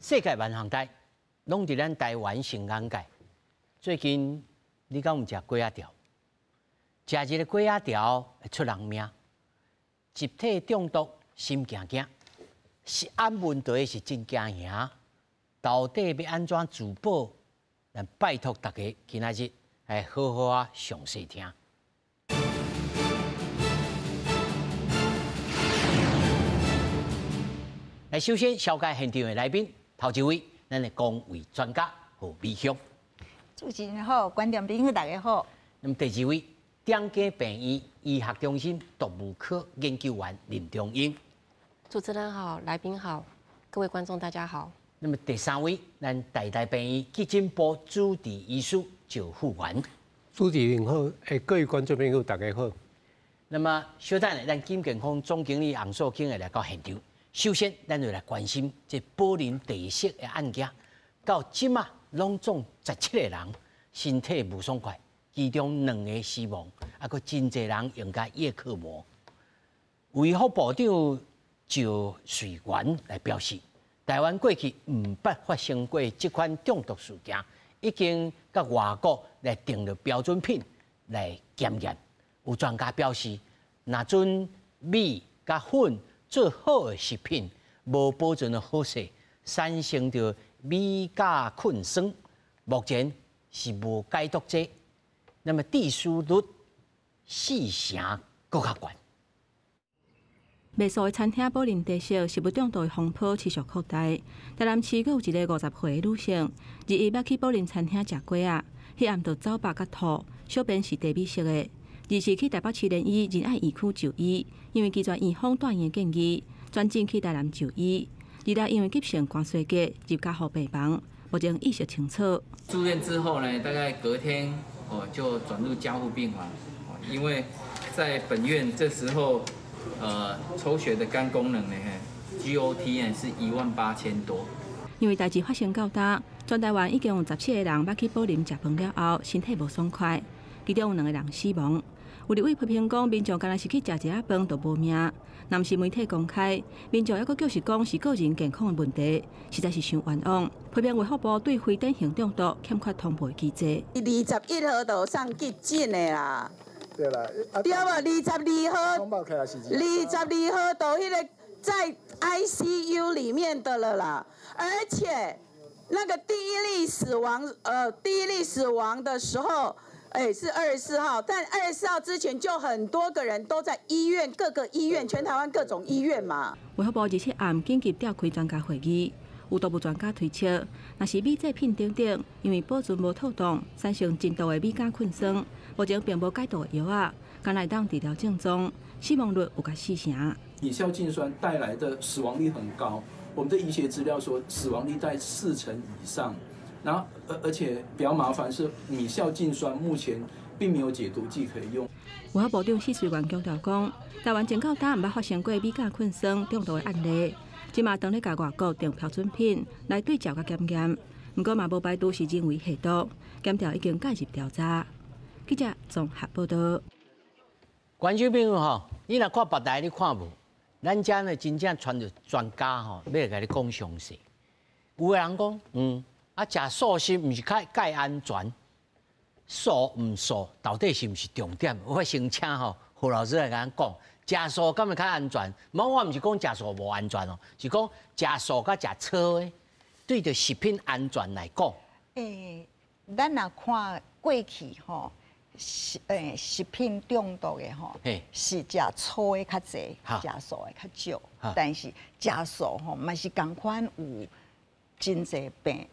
世界万象带，拢伫咱台湾成眼界。最近你敢有食粿仔条？食一个粿仔条会出人命，集体中毒，心惊惊，食安问题是真惊吓。到底要安怎自保？咱拜托大家今仔日来好好啊详细听。来，首先紹介現場的來賓，頭一位，咱的公衛專家何美香。主持人好，觀眾朋友大家好。那麼第二位，點家病院醫學中心動物科研究員林中英。主持人好，來賓好，各位觀眾大家好。那麼第三位，咱台大病院急診部主治醫師趙富元。主持人好，各位觀眾朋友大家好。那麼小等下，咱金健康總經理洪素卿會來到現場。首先，咱就來關心這寶林地色的案件，到即馬攏總17個人身體無爽快，其中2個死亡，還佫真濟人用甲葉克膜。衛福部長趙瑞元來表示，台灣過去毋捌發生過這款中毒事件，已經甲外國來定了標準品來檢驗。有專家表示，若准米甲粉做好的食品，無保存的好勢，產生着米甲菌霜，目前是無解毒劑。那麼致死率4成更較懸。賣素的餐廳寶林地色食物中毒的風波持續擴大。台南市閣有一個50歲的女性，日晡去寶林餐廳食粿仔，迄暗就走飽甲吐，小便是茶米色的。二是去台北市聯醫仁愛醫區就醫，因為基於院方斷言建議，轉診去台南就醫。二來因為急性肝衰竭入加護病房，目前意識清楚。住院之後呢，大概隔天就轉入加護病房，因為在本院這時候，抽血的肝功能呢 ，GOT 呢是18000多。因為代志發生較大，全台灣已經有17個人捌去寶林食飯了後，身體無爽快，其中有2個人死亡。有立委批評講，民眾敢若是去食一下飯就無命，若毋是媒體公開，民眾還佫叫是講是個人健康的問題，實在是傷冤枉。批評衛福部對非典型中毒欠缺通報機制。21號就上急診的啦。對啦，對吧？22號到迄個在 ICU 裡面的了啦，而且那個第一例死亡的時候。是24號，但24號之前就很多個人都在醫院，各個醫院，全台灣各種醫院嘛。衛福部27暗緊急召開專家會議，有多部專家推測，若是米製品等等，因為保存無透凍，產生真毒的米甲菌霜，目前並無解毒的藥啊，敢來當治療症狀，死亡率有達4成。乙硝氰酸帶來的死亡率很高，我們的醫學資料說死亡率在4成以上。然後，而且比較麻煩是米硝氰酸目前並沒有解毒劑可以用。衛福部長許瑞元強調講，台灣前到今毋捌發生過米甲菌霜中毒的案例，即馬當咧甲外國訂標準品來對照甲檢驗，不過嘛無排除是人為下毒，檢調已經介入調查。記者綜合報道。觀眾朋友吼，你若看別台你看無，咱遮呢真正傳着專家吼，要來甲你講詳細。有個人講，食素食毋是介安全，素毋素到底是毋是重點？我先請何老師來甲咱講，食素敢會較安全？我毋是講食素無安全哦，是講食素甲食草的，對着食品安全來講。咱若看過去吼，食品中毒的吼，是食草的較濟，食素的較少。但是食素吼，嘛是同款有真濟病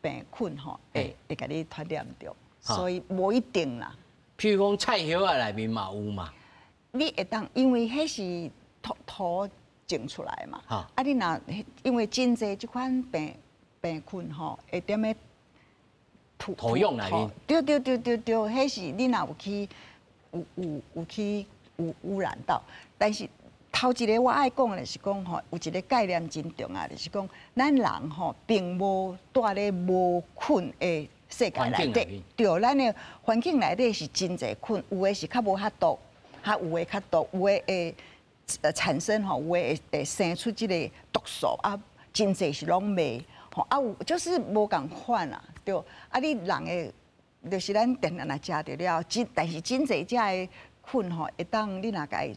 菌吼，會甲你傳染着，所以無一定啦。譬如講菜葉啊內面嘛有嘛，你會當因為迄是土種出來嘛，你若因為真濟即款病菌吼，會踮咧土壤內面。對，迄是你若有去污染到，但是。頭一個我愛講的是講吼，有一個概念真重要，就是講咱人吼並無住咧無菌的世界內底，對，咱的環境內底是真濟菌，有的是較無遐毒，有的較毒，有的會產生吼，有的會生出即個毒素啊，真濟是攏袂。吼啊有就是无共款啦，对。啊，你人的，就是咱定定来食着了，但是真侪只的菌吼，会当你若甲伊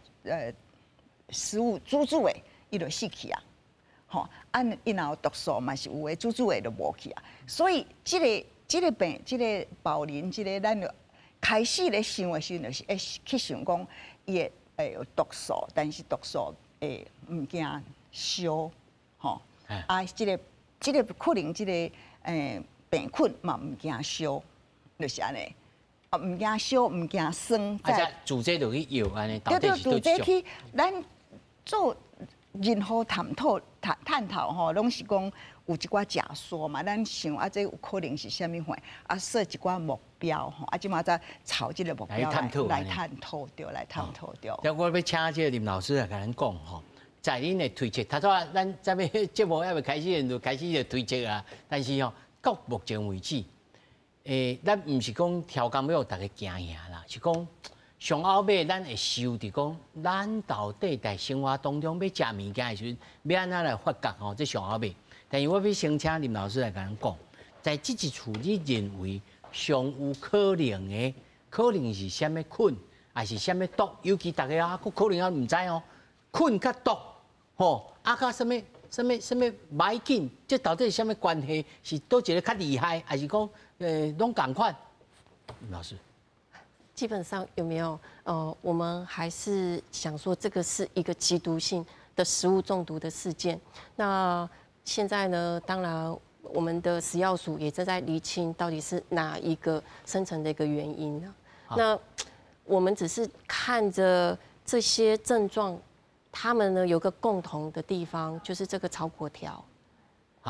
食物煮的，伊就死去啊。吼，伊若有毒素嘛是有诶，煮的就无去啊。所以即个病，即个保龄，即个咱就开始咧想的时阵，就是会去想讲伊会有毒素，但是毒素会物件烧，吼。啊，即个可能即个病菌嘛毋惊烧，就是安尼。啊，毋惊烧，毋惊酸。啊，只自这就去药安尼，到底是自这去，咱做任何探讨吼，拢是讲有一寡假说嘛。咱想啊，这有可能是虾米货？啊，设一寡目标吼，啊，即马再朝这个目标来探讨掉，来探讨掉。我要请这个林老师来甲咱讲吼。在恁的推测，他说咱这边节目还未开始，就开始就推测啊。但是吼，到目前为止，咱唔是讲挑工要大家惊吓啦，是讲上后尾咱会受伫讲，咱到底在生活当中要食物件的时阵，要安怎来发觉吼？这上后尾。但是我要先请林老师来甲咱讲，在这一处你认为上有可能的，可能是啥物菌，还是啥物毒？尤其大家啊，可能啊唔知哦，菌甲毒。吼，啊，甲什么霾菌，这到底是什么关系？是倒一个较厉害，还是讲拢共款？老师，基本上有没有我们还是想说这个是一个极毒性的食物中毒的事件。那现在呢，当然我们的食药署也正在厘清到底是哪一个生成的一个原因呢？那我们只是看着这些症状。他们呢有个共同的地方，就是这个炒粿条。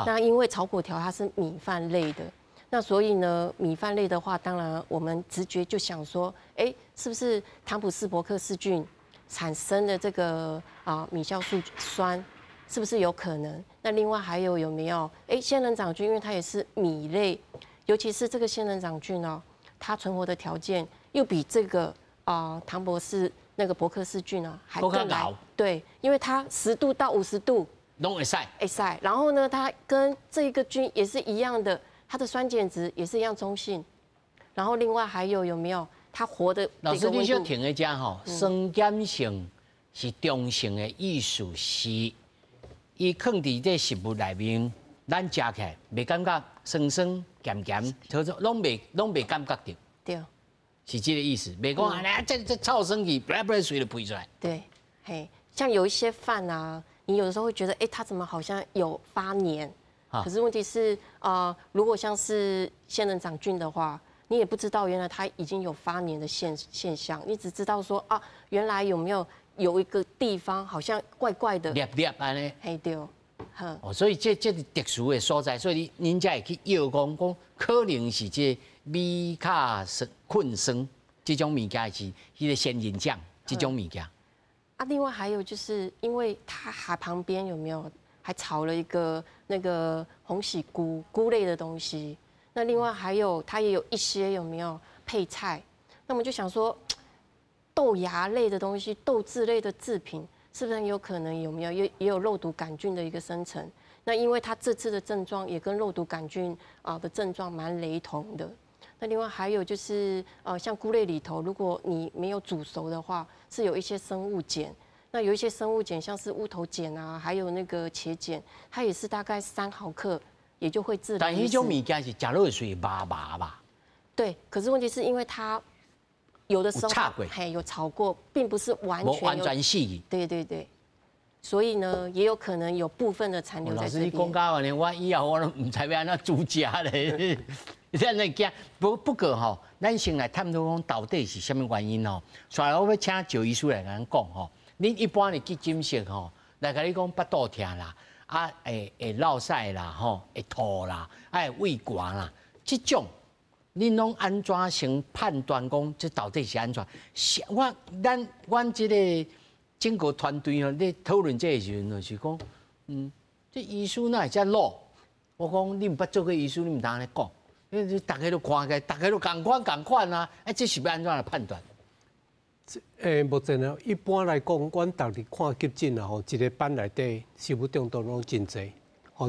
那因为炒粿条它是米饭类的，那所以呢米饭类的话，当然我们直觉就想说，是不是唐普氏伯克氏菌产生的这个米酵素酸，是不是有可能？那另外还有没有？仙人掌菌，因为它也是米类，尤其是这个仙人掌菌哦，它存活的条件又比这个唐博士。那个伯克氏菌啊，还更来对，因为它10度到50度拢会晒，然后呢，它跟这一个菌也是一样的，它的酸碱值也是一样中性。然后另外还有没有它活的？老师，你就停在这吼，酸碱性是中性的意思是，伊放伫这食物内面，咱食起来袂感觉酸酸咸咸，拢袂感觉到。对。是这个意思，别讲啊，这臭生气，不然水就喷出来。对，像有一些饭啊，你有的时候会觉得，它怎么好像有发黏？可是问题是，如果像是仙人掌菌的话，你也不知道原来它已经有发黏的现象，你只知道说原来有一个地方好像怪怪的，黏黏安尼。对。所以这是特殊的所在，所以您才会去药讲可能是这米卡菌酸这种物件是迄个仙人掌这种物件。另外还有就是因为它还旁边有没有还炒了一个那个红喜菇类的东西，那另外还有它也有一些有没有配菜，那我们就想说豆芽类的东西、豆制类的制品。是不是很有可能有没有也有肉毒杆菌的一个生成？那因为它这次的症状也跟肉毒杆菌的症状蛮雷同的。那另外还有就是像菇类里头，如果你没有煮熟的话，是有一些生物碱。那有一些生物碱，像是乌头碱啊，还有那个茄碱，它也是大概3毫克，也就会致。但迄种物件是食落去麻吧？对，可是问题是因为它。有的时候有炒过，并不是完全死去。对，所以呢，也有可能有部分的残留在这边。老师，你讲到安尼，我以后我都唔知要安怎煮食咧。这样惊，不过吼，咱先来探讨讲到底是什么原因吼。所以我要请赵医师来跟咱讲吼。恁一般的去诊室吼，来甲你讲腹肚痛啦，会落屎啦，会吐啦，会胃寒啦，这种。恁拢安怎先判断讲这到底是安怎？阮这个整个团队吼，咧讨论这个时阵就是讲，这医师哪会遮老？我讲你毋捌做过医师，你毋当安尼讲，因为大家都看起来，大家都共款啊，这是要安怎来判断？目前呢，一般来讲，阮逐日看急诊啊，一个班内底食物中毒拢真侪，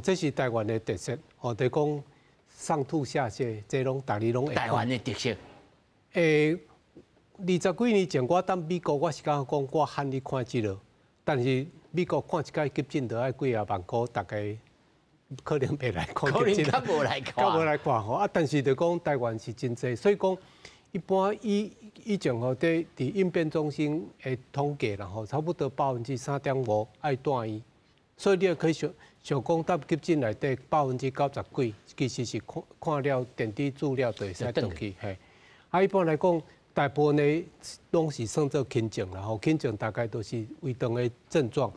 这是台湾的特色。就讲上吐下泻，这拢大家拢会。台湾的特色。20几年前我到美国，我是讲我喊你看这个，但是美国看一届急诊都要几啊万块，大概可能袂来看急诊，可能较无来看，较无来看吼。但是就讲台湾是真济，所以讲一般以前吼伫应变中心的统计啦吼，差不多3.5%爱住院，所以你也可以想讲到急诊内底90%几，其实是看了电子资料就会使转去嘿。一般来讲，大部分的拢是算做轻症啦吼，轻症大概都是微重的症状。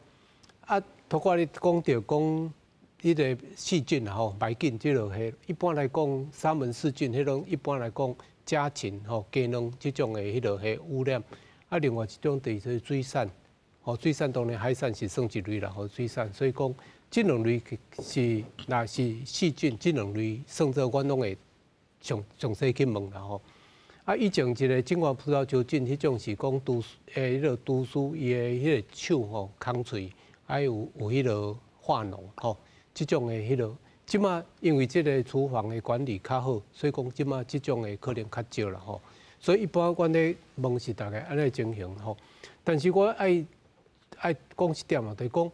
头壳你讲到讲迄个细菌啦吼，霾菌即落迄，一般来讲沙门氏菌迄种，一般来讲家禽吼、鸡卵即种的迄落迄污染。另外一种就是水产，吼水产当然海产是算一类啦吼，水产，所以讲即两类是若是细菌，即两类算做阮拢会详细去问啦吼。以前一个金华葡萄球菌，迄种是讲迄个毒素伊的迄个手吼、空喙，还有迄个化脓吼，即种的迄个，即马因为即个厨房的管理较好，所以讲即马即种的可能较少啦吼。所以一般阮咧问是大概安尼情形吼。但是我爱讲一点啊，就是讲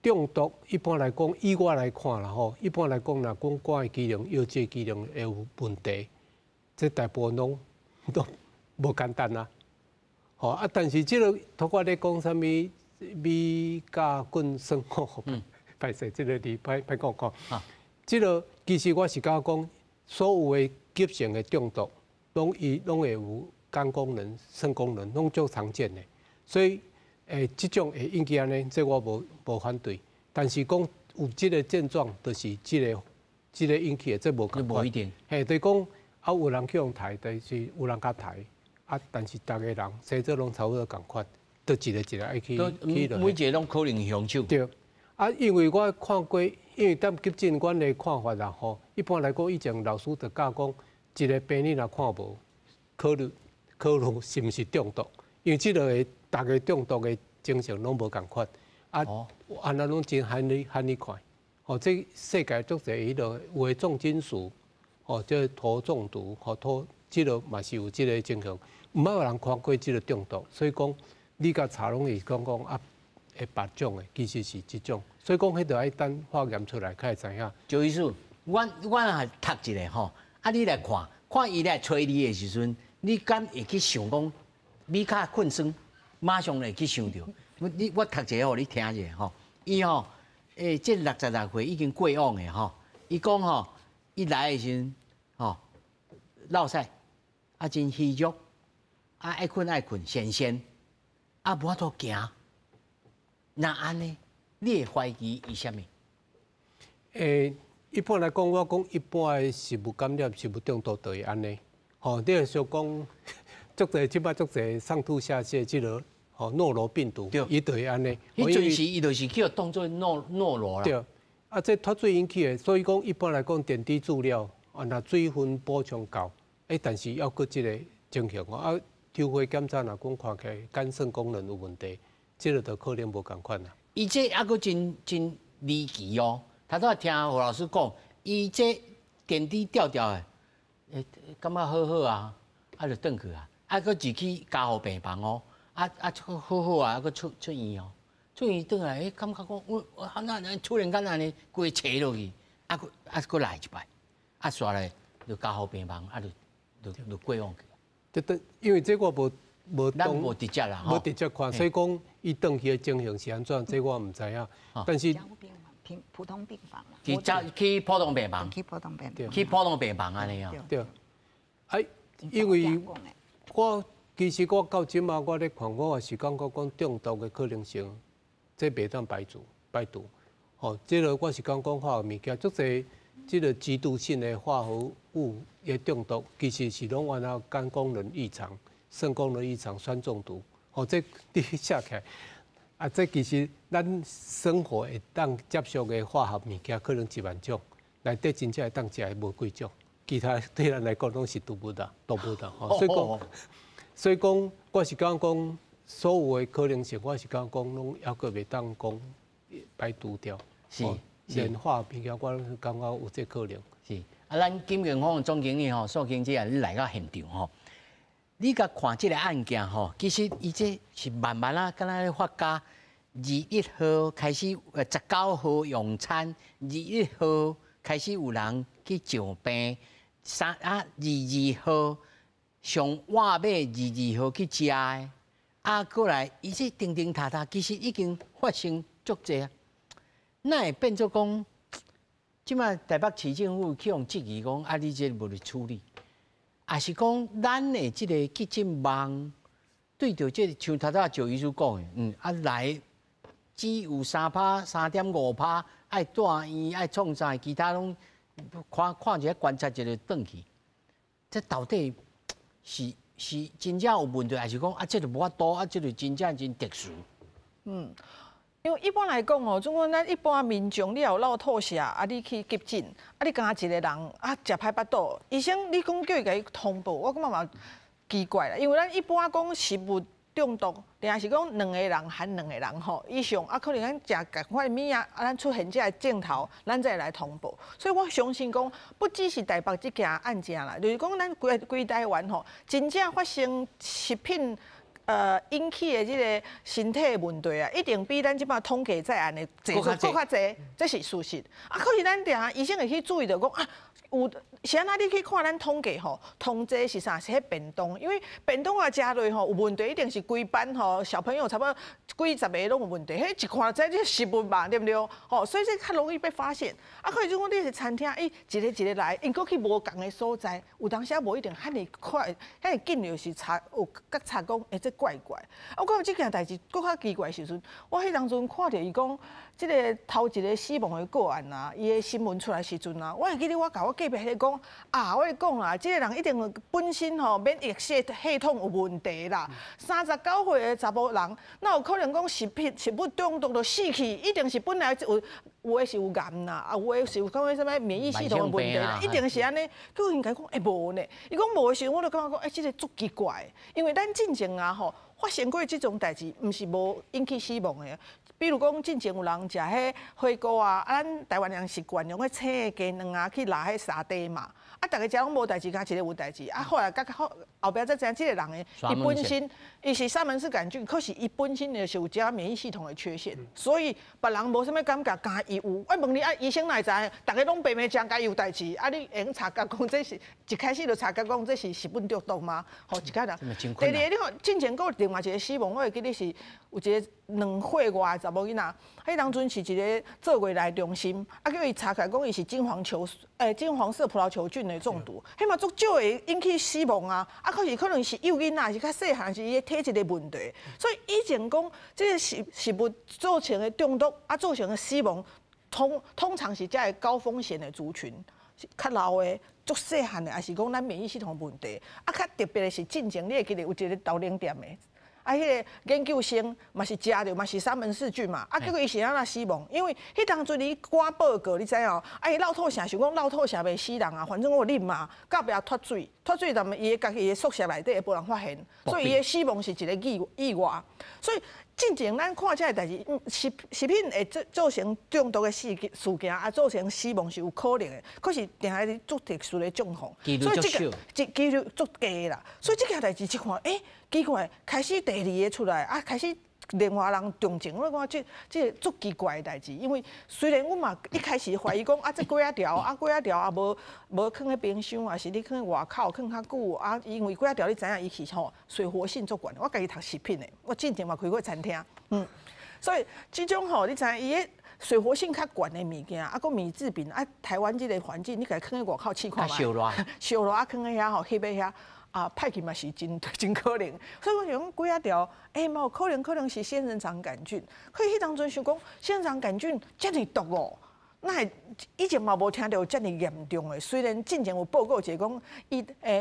中毒一般来讲，以我来看啦吼，一般来讲若讲肝的机能、腰椎机能会有问题，这大部分拢无简单啦，吼但是即个头壳咧讲啥物米加菌酸吼，歹势，即个字歹讲吼。即个其实我是感觉讲，所有的急性的中毒，拢会有肝功能、肾功能，拢足常见的。所以即种会引起安尼，这我无反对。但是讲有即个症状，就是即个引起的，这无共款。无一定。就是讲。有人去用抬，但是有人较抬，但是大家人生做拢差不多共款，都一个爱去每一个拢可能凶手。对，因为我看过，因为当急诊阮的看法啦吼，一般来讲，以前老师就教讲，一个病人若看无，考虑是毋是中毒，因为即落个大家中毒的精神拢无共款，安那拢真罕你快，这世界足侪迄落有的重金属。即土中毒，即落嘛是有即个情形，毋捌有人看过即个中毒，所以讲你甲查拢是讲会别种的，其实是即种，所以讲迄着爱等化验出来，才会知影。周医师，我也读一下吼，你来看伊来找你的时阵，你敢会去想讲米卡菌酸，马上会去想到。我读一下，互你听一下吼。伊吼，这66岁已经过往的吼，伊讲吼。伊来的时阵，落屎，真虚弱，爱困，闲，无法度行。那安尼，你会怀疑伊啥物？一般来讲，我讲一般的食物感染、食物中毒就会安尼。你会想讲，即摆足侪上吐下泻，即落诺罗病毒，伊就会安尼。迄阵时，伊就是叫当做诺罗啦。这脱水引起的，所以讲一般来讲，电子资料若水分补充够，但是要搁即个情形抽血检查若讲看起来肝肾功能有问题，即个就可能无共款啦。伊这还搁真离奇哦！头拄听胡老师讲，伊这电子调的，感觉好啊，就转去啊，搁自己加护病房哦，好啊，搁出院哦。出院倒来，感觉讲我那突然间安尼规扯落去，搁来一摆，煞来就加护病房，就过往去。因为这我咱无直接啦，无直接看，所以讲伊转去的情形是安怎，这我唔知影。但是普通病房去普通病房，去普通病房，去普通病房安尼啊。对，因为其实我到即马我咧看，我也是感觉讲中毒的可能性。这袂当排除，这个我是讲化学物件，足侪这个极度性的化合物的中毒，其实是拢原来肝功能异常、肾功能异常、酸中毒，这你写起来，这其实咱生活会当接触的化学物件可能1万种，内底真正会当食的无几种，其他对咱来讲拢是毒物的，所以讲，我是讲。所有的可能性，我是讲拢还阁袂当讲排除掉。是，演化物件，我感觉有这可能。是啊，咱金元丰总经理吼，苏经济啊，你来到现场吼，你甲看这个案件吼，其实伊这是慢慢啊，敢若咧发家。21号开始，19号用餐，21号开始有人去上病，22号上晚尾22号去食的，过来伊这叮叮塔塔，其实已经发生足济啊。那会变做讲，即摆台北市政府去用质疑讲，你这无去处理，也是讲咱的这个急诊网对着这像头头赵医师讲的，来。只有3%、3.5%，爱住院、爱创啥，其他拢看一下观察一下就转去。这到底是真正有问题，还是讲这就无法度，这就真正真特殊？因为一般来讲哦，总共咱一般民众，你有落吐瀉，你去急诊，你加一个人食歹巴肚，医生你讲叫伊甲伊通报，我感觉嘛奇怪啦，因为咱一般讲食物中毒，定是讲2个人含2个人吼以上，可能咱食共款物啊，咱出现这个镜头，咱再来通报。所以我相信讲，不只是台北这件案件啦，就是讲咱规台湾吼，真正发生食品引起的这个身体问题啊，一定比咱即摆统计在案的数更较侪，这是事实。可是咱定医生会去注意到讲有是安那你去看咱统计吼，通济是啥？是迄便当，因为便当啊食落吼有问题，一定是规班吼小朋友差不多几十个拢有问题，迄一看知这食物嘛，对不对？吼，所以这较容易被发现。可是如果你是餐厅，一个来，因搁去无共的所在，有当时无一定遐尼快，遐尼紧就是查有甲查讲，这怪怪。我讲这件代志搁较奇怪的时阵，我迄当阵看到伊讲，这个头一个死亡的个案啊，伊的新闻出来时阵啊，我会记得我甲我隔壁迄个讲。我跟你讲啦，这个人一定本身免疫系统有问题啦。39岁的查某人，哪有可能讲食物中毒就死去？一定是本来有的是有癌啦，有的是有讲什么免疫系统的问题啦，一定是安尼。佮应该讲无呢？伊讲无的时候，我就感觉讲，这个足奇怪，因为咱进前啊吼发生过这种代志，毋是无引起死亡的。比如讲，进前有人食迄火锅啊，咱台湾人习惯用迄青的鸡卵啊去拉迄沙地嘛。大家食拢无代志，甲一个有代志。后来后壁才知，这个人的伊本身伊是沙门氏杆菌，可是伊本身就是有这免疫系统的缺陷，所以别人无啥物感觉，敢伊有。我问你医生哪会知？大家拢白白讲，甲有代志。你用查甲讲，这是一开始就查甲讲，这是食品中毒吗？一个人。第二，你看进前有另外一个死亡，我会记得是有一个2岁外的查某囡仔，迄当阵是一个做月来中心，叫伊查起来讲伊是金黄色葡萄球菌的中毒，迄嘛足少会引起死亡啊！可是可能是幼囡仔，是较细汉，是伊体质的问题。所以以前讲，这个食物造成的中毒造成的死亡，通常是这个高风险的族群，较老的、足细汉的，还是讲咱免疫系统问题。较特别的是进前，你会记得有一个豆奶店的。迄个研究生嘛是食着，嘛是沙门氏菌嘛，结果伊是安那死亡，因为迄当阵你赶报告，你知哦，伊落吐啥，想讲落吐啥袂死人啊，反正我啉嘛，到壁脱水，但伊个家己的宿舍内底无人发现，所以伊的死亡是一个意外，所以。进前咱看这个代志，食品会造成中毒的事件，造成死亡是有可能的。可是定下是足特殊的状况，所以几率足低啦。所以这件代志一看，奇怪，开始第2个出来开始。另外人重症，我讲这个足奇怪的代志，因为虽然我嘛一开始怀疑讲这几啊条无放喺冰箱，还是你放喺外口放较久因为几啊条你知影伊是水活性足悬，我家己读食品的，我之前嘛开过餐厅，所以这种你知影伊个水活性较悬的物件，个米制品台湾这个环境，你家放喺外口试看觅，烧热放喺遐翕喺遐。歹去嘛是真可能，所以我想讲几啊条，嘛有可能是仙人掌杆菌。可以迄当阵想讲仙人掌杆菌遮尔毒哦，那以前嘛无听到遮尔严重的。虽然之前有报告者讲，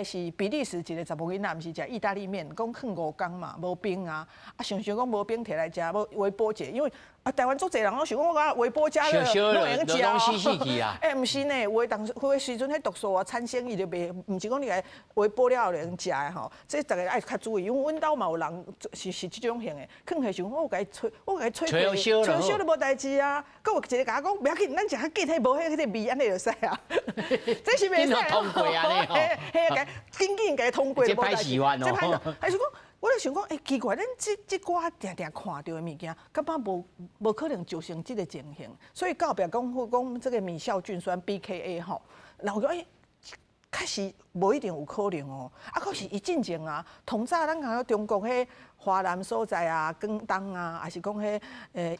是比利时一个查某囡仔，毋是食意大利面，讲放5天嘛，无冰想讲无冰摕来食，要微波者，因为。台湾足侪人拢想讲，我讲微波加热拢会用食哦。毋是呢，有的时阵迄毒素产生伊就袂，毋是讲你来微波了就用食的吼。这大家爱较注意，因为阮兜嘛有人是这种型的，放下想我甲伊吹过，吹烧就无代志啊。佮有一个甲我讲，不要紧，咱食较紧，迄无迄个味，安尼就使啊。这是袂使。通过啊，你吼。嘿，紧紧甲通过。这歹习惯哦。还是讲，我就想讲，奇怪，咱这歌定定看到的物件，根本无可能造成这个情形。所以到壁讲这个米酵菌酸 BKA 吼，然后讲确实无一定有可能哦。啊，可是伊进前啊，同早咱看到中国迄华南所在啊、广东啊，还是讲迄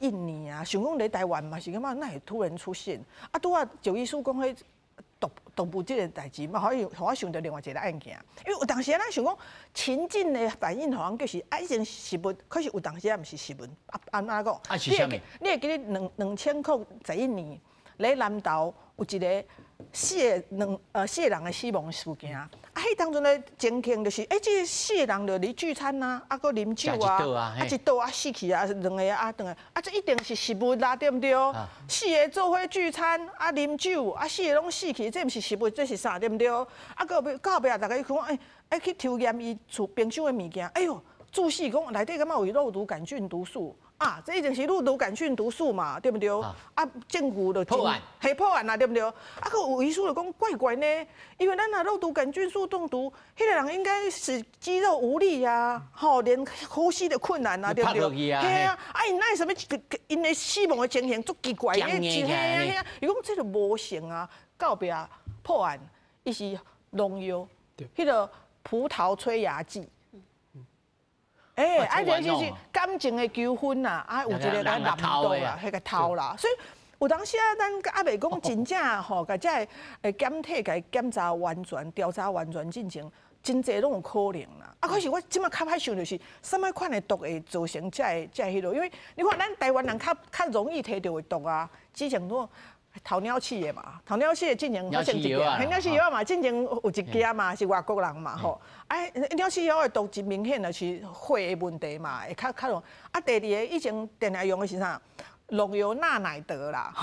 印尼啊，想讲伫台湾嘛是感觉那会突然出现。啊，拄啊就医师讲迄毒物这个代志嘛，互我想到另外一个案件。因为有当时咱想讲情境的反应，好像就是已经食物，可是有当时也毋是食物。安怎讲？啊是啥物？你会记得2011年咧南投有一个4人的死亡事件。啊，迄当阵的情形就是，这个4个人就伫聚餐啊，啊，搁啉酒啊，一道啊死去啊，2个啊等个，啊，这一定是食物啦，对不对？4个做伙聚餐啊，啉酒啊，4个拢死去，这毋是食物，这是啥，对不对？啊，到尾大家讲，去抽验伊厝冰箱的物件，哎呦，注释讲内底感觉有肉毒杆菌毒素。啊，这一定是肉毒杆菌毒素嘛，对不对？啊，政府就破案啦，对不对？啊，可有医师就讲怪呢，因为咱若肉毒杆菌素中毒，迄个人应该是肌肉无力啊，连呼吸的困难啊，对不对？嘿啊，因那什么因的死亡的情形足奇怪的，嘿啊，伊讲这个无成啊，到壁破案，伊是农药，迄个葡萄催芽剂。就是感情的纠纷呐，有一个来难度啦，迄个偷啦，所以有当时咱还袂讲真正吼，甲这检体甲检查完全、调查完全进行，真侪拢有可能啦。可是我即马较歹想就是，什么款的毒会造成这迄落？因为你看咱台湾人较容易摕到的毒啊，之前都。糖尿病的嘛，糖尿病的进前发生一件，尿气药嘛，进前有一家嘛是外国人嘛吼，尿气药的毒真明显的是血的问题嘛，会较容。第二个以前定定用的是啥？农药钠乃德啦，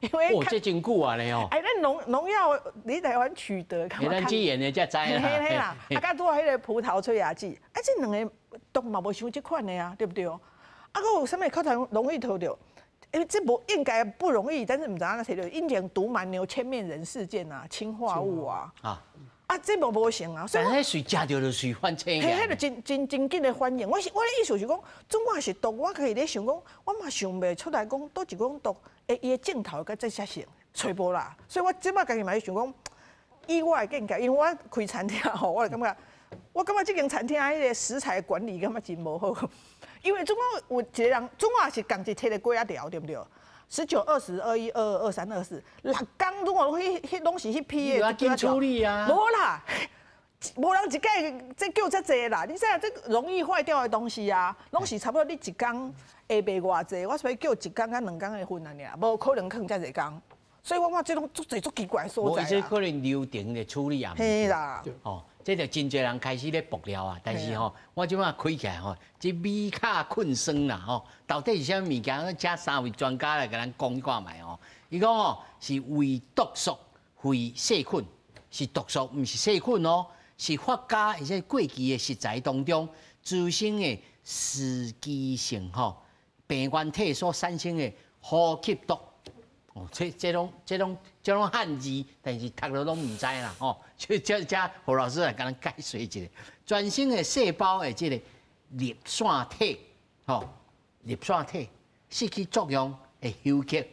因为这真久啊咧哦。咱农药你台湾取得，咱只研的才知啦。嘿啦，甲拄啊迄个葡萄催芽剂，这两个毒嘛无像这款的啊，对不对？搁有啥物可能容易偷到？因为这不应该不容易，但是唔知那谁的，以前毒蛮牛千面人事件啊，氰化物啊，这无成啊。但係水食到就水反车嘅。迄个真紧的反应。我的意思是讲，总我是毒，我可以咧想讲，我嘛想袂出来讲，倒一种毒，伊的镜头甲这些性找无啦。所以我即摆家己嘛想讲，以我的见解，因为我开餐厅吼，我就感觉这间餐厅迄个食材管理感觉真无好。因为总共有一个人，总共也是共一摕个几啊条，对不对？19、20、21、22、23、24，6天总共迄拢是迄批的。要处理啊。无啦，无人一届这叫遮济啦。你知影这容易坏掉的东西啊，拢是差不多你一天会卖偌济，我所以叫一天甲2天的份啊尔，无可能放遮济工。所以我看这种足奇怪的所在。无，这可能流程的处理啊。嘿啦。这就真侪人开始咧爆料啊，但是我即马开起来这米卡困酸啦到底是啥物件？请3位专家来甲咱讲看卖伊讲是为毒素、非细菌，是毒素，毋是细菌是发酵而且过期的食材当中滋生的刺激性病原体所产生的呼吸毒。这种汉字，但是读了拢唔知啦这胡老师来甲咱解说一下，全身的细胞的这个粒线体，粒线体失去作用会休克，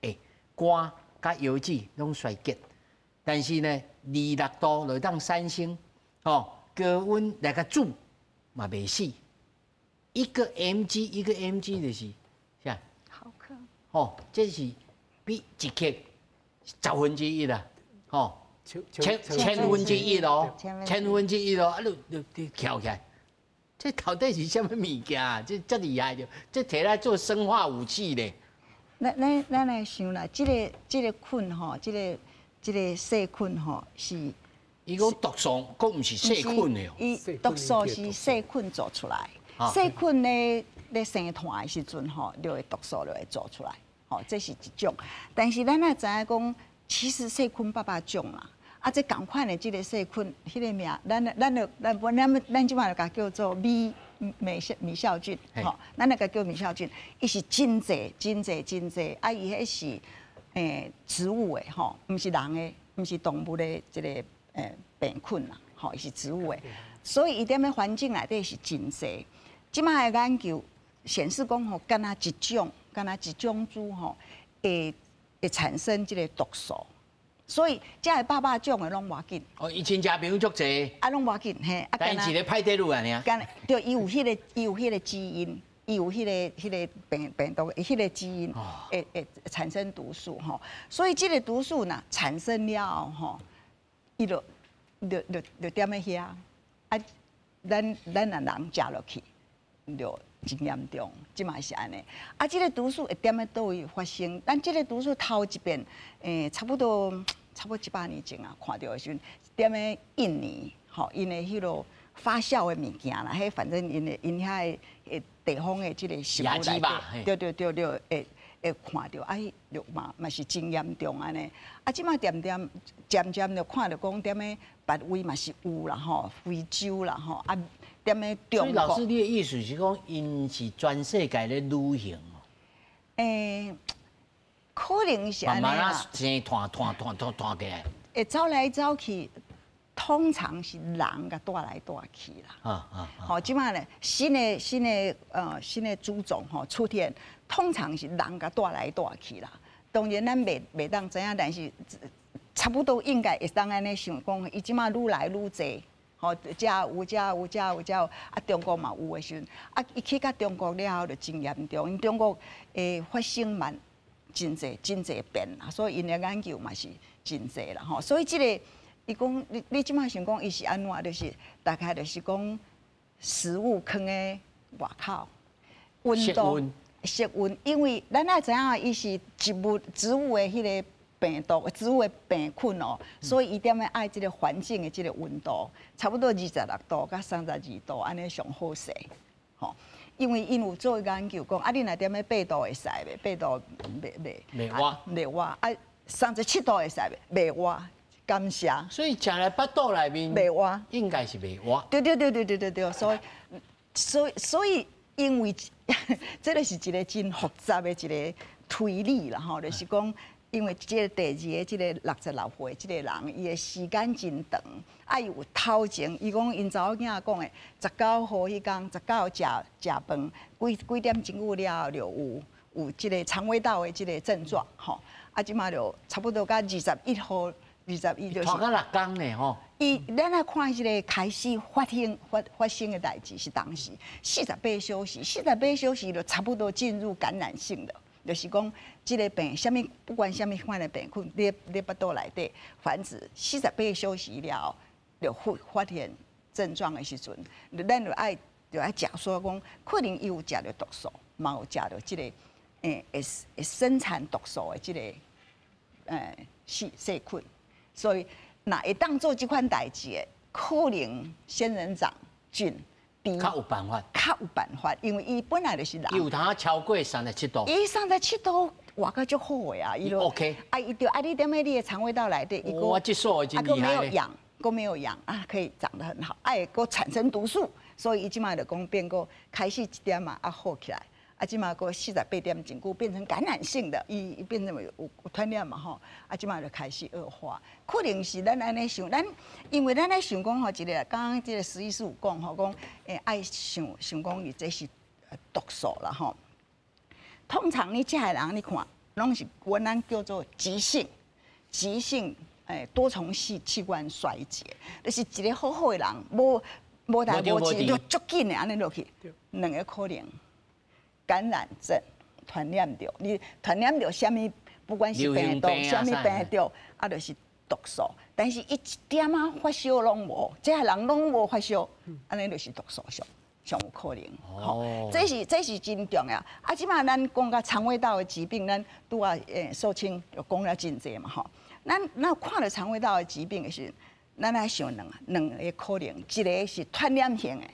会肝甲腰子拢衰竭，但是呢，26度就当产生，高温来个煮嘛袂死，一个 mg 就是啥？毫克。这是。比一克1/10啦，千分之一咯，千分之一咯，你翘起来，这到底是什么物件啊？这厉害着，这摕来做生化武器咧。咱来想啦，这个菌这个细菌是。伊讲毒素，佫毋是细菌的伊毒素是细菌做出来，细菌咧生团的时阵就会毒素就会做出来。这是一种，但是咱也知影讲，其实细菌800种啦。这同款的这个细菌，迄个名，咱即摆就甲叫做米酵菌，咱就甲叫米酵菌，伊是真济，伊迄是植物的吼，唔是人的，唔是动物的一个病菌啦，吼，是植物的。所以伊踮咧环境内底是真济。即摆的研究显示讲吼，敢若一种猪吼，会产生即个毒素。所以这个800种的拢无要紧。哦，以前食病足济。啊，拢无要紧嘿。但是一个歹地路啊，尔。对，伊有迄个基因。伊有迄个病毒，迄个基因会产生毒素吼，所以这个毒素呢产生了吼，伊就踮咧遐，啊，咱人食落去就真严重，即嘛是安尼。啊，这个毒素会踮咧倒位发生？咱这个毒素头一遍，差不多100年前啊，看到的时阵，踮咧印尼吼，因的迄落发酵的物件啦，迄反正因遐的地方的即个食物内底，对，会看到，啊，就嘛是真严重安尼。啊，即马渐渐就看到讲，踮咧别位嘛是有啦吼，非洲啦吼，啊，踮咧中国。所以老师，你的意思是讲，因是全世界咧旅行哦？可能是安尼啦。慢慢生团起来。会走来走去。通常是人甲带来带去啦。好，即摆咧新的猪种吼出现，通常是人甲带来带去啦。当然咱袂当知影，但是差不多应该会当安尼想讲，伊即摆愈来愈济。吼，有，啊，中国嘛有诶时阵，啊，伊去到中国了后就真严重，因中国发生蛮真济变啦，所以因诶研究嘛是真济啦吼，所以即个。伊讲，你即摆想讲，伊是安怎？就是大概就是讲，食物放在外口，温度、室温，因为咱也知影，伊是植物的迄个病毒、植物的病菌哦，所以伊踮咧爱即个环境的即个温度，差不多26度到32度，安尼上好势，吼。因为因有做研究讲，啊，你若踮咧8度会使袂？8度袂活，啊，37度会使袂活。感谢。所以食来腹肚内面袂活，应该是袂活。对，所以因为这个是一个真复杂的一个推理啦吼，就是讲，因为这个第二个这个66岁这个人，伊的时间真长，啊，伊有头前，伊讲因查某囝讲的，19号迄天19食饭，几点钟久了后就有这个肠胃道的这个症状吼，啊，即马就差不多到21号。21就是拖到6天呢吼。咱来看这个开始发生的代志是当时48小时，48小时就差不多进入感染性的，就是讲这个病，不管什么款的病菌，你腹肚内底繁殖48小时了，就发现症状的时阵，咱就爱假说讲，可能伊有食着毒素，嘛有食着这个会生产毒素的这个细菌。所以，若会当做这款代志的，可能仙人掌菌较有办法，因为伊本来就是人。伊有通超过37度。伊37度，活个足好的啊！伊就 OK。啊，伊就你踮咧你的肠胃道内底，伊我这数已经厉害了。没有养啊，可以长得很好，个产生毒素，所以伊即马就讲变个开始一点嘛好起来。啊，即马个48点钟久变成感染性的，伊变成有传染嘛吼，啊，即马就开始恶化，可能是咱安尼想，因为咱咧想讲吼，一个刚刚这个史医师有讲吼，讲爱想讲伊这是毒素啦吼。通常你这个人你看，拢是咱叫做急性多重器官衰竭，就是一个好好的人，无代无志，就足紧的安尼落去，两个可能。感染症传染着，你传染着什么？不管是病毒，什么病毒，啊，就是毒素。但是伊一点发烧拢无，这个人拢无发烧，安尼就是毒素上有可能。哦，这是真重要。啊，即马咱讲到肠胃道的疾病，咱拄啊素清就讲了真济嘛吼。咱看到肠胃道的疾病的时候，咱来想两个可能，一个是传染性的。